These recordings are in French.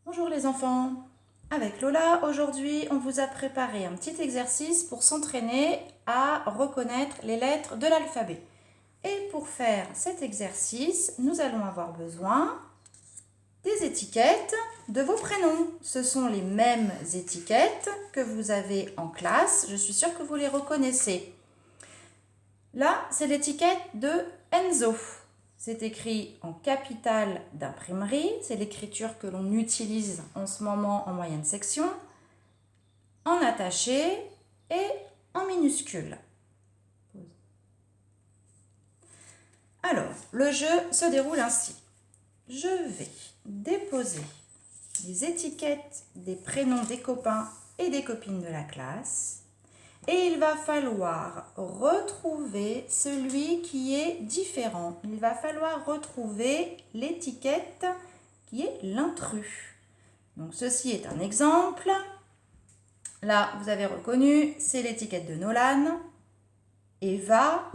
Bonjour les enfants. Avec Lola, aujourd'hui, on vous a préparé un petit exercice pour s'entraîner à reconnaître les lettres de l'alphabet. Et pour faire cet exercice, nous allons avoir besoin des étiquettes de vos prénoms. Ce sont les mêmes étiquettes que vous avez en classe. Je suis sûre que vous les reconnaissez. Là, c'est l'étiquette de Enzo. C'est écrit en capitale d'imprimerie. C'est l'écriture que l'on utilise en ce moment en moyenne section, en attaché et en minuscule. Alors, le jeu se déroule ainsi. Je vais déposer les étiquettes des prénoms des copains et des copines de la classe. Et il va falloir retrouver celui qui est différent. Il va falloir retrouver l'étiquette qui est l'intrus. Donc ceci est un exemple. Là, vous avez reconnu, c'est l'étiquette de Nolan, Eva,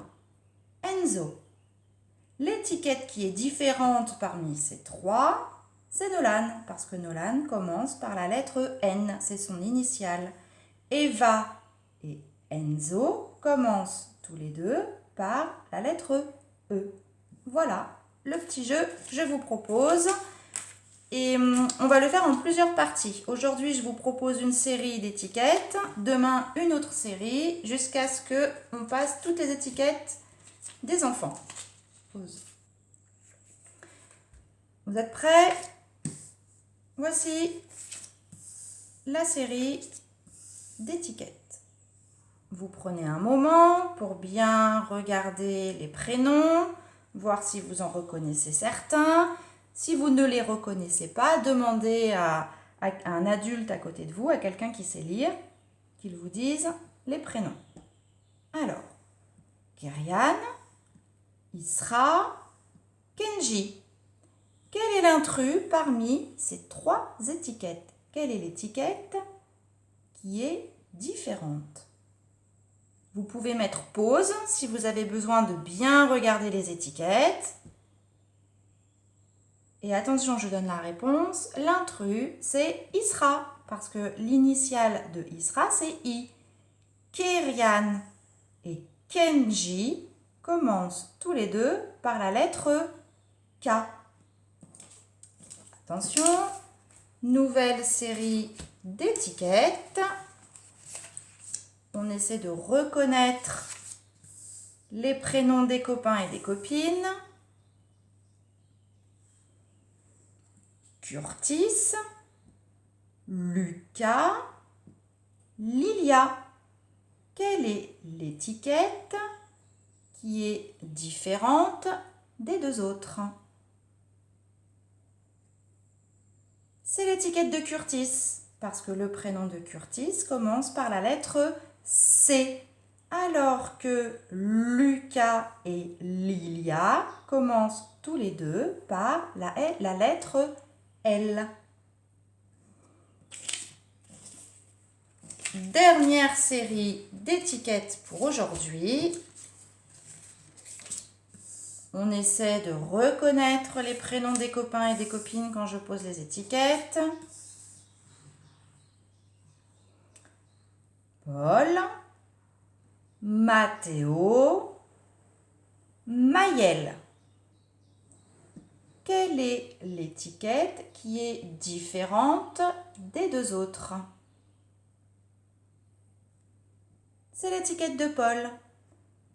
Enzo. L'étiquette qui est différente parmi ces trois, c'est Nolan, parce que Nolan commence par la lettre N, c'est son initiale. Eva et Enzo commencent tous les deux par la lettre E. Voilà le petit jeu que je vous propose. Et on va le faire en plusieurs parties. Aujourd'hui, je vous propose une série d'étiquettes. Demain, une autre série, jusqu'à ce qu'on passe toutes les étiquettes des enfants. Pause. Vous êtes prêts? Voici la série d'étiquettes. Vous prenez un moment pour bien regarder les prénoms, voir si vous en reconnaissez certains. Si vous ne les reconnaissez pas, demandez à un adulte à côté de vous, à quelqu'un qui sait lire, qu'il vous dise les prénoms. Alors, Kyrian, Isra, Kenji. Quel est l'intrus parmi ces trois étiquettes? Quelle est l'étiquette qui est différente? Vous pouvez mettre pause si vous avez besoin de bien regarder les étiquettes. Et attention, je donne la réponse. L'intrus, c'est Isra, parce que l'initiale de Isra, c'est I. Kyrian et Kenji commencent tous les deux par la lettre K. Attention, nouvelle série d'étiquettes. On essaie de reconnaître les prénoms des copains et des copines. Curtis, Lucas, Lilia. Quelle est l'étiquette qui est différente des deux autres? C'est l'étiquette de Curtis, parce que le prénom de Curtis commence par la lettre C, alors que Lucas et Lilia commencent tous les deux par la lettre L. Dernière série d'étiquettes pour aujourd'hui. On essaie de reconnaître les prénoms des copains et des copines quand je pose les étiquettes. Paul, Mathéo, Maëlle. Quelle est l'étiquette qui est différente des deux autres? C'est l'étiquette de Paul.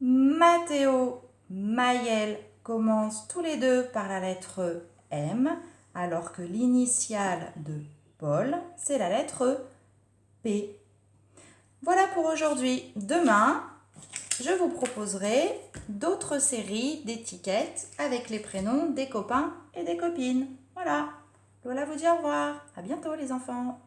Mathéo, Maëlle commencent tous les deux par la lettre M, alors que l'initiale de Paul, c'est la lettre P. Voilà pour aujourd'hui. Demain, je vous proposerai d'autres séries d'étiquettes avec les prénoms des copains et des copines. Voilà. Lola vous dit au revoir. À bientôt les enfants.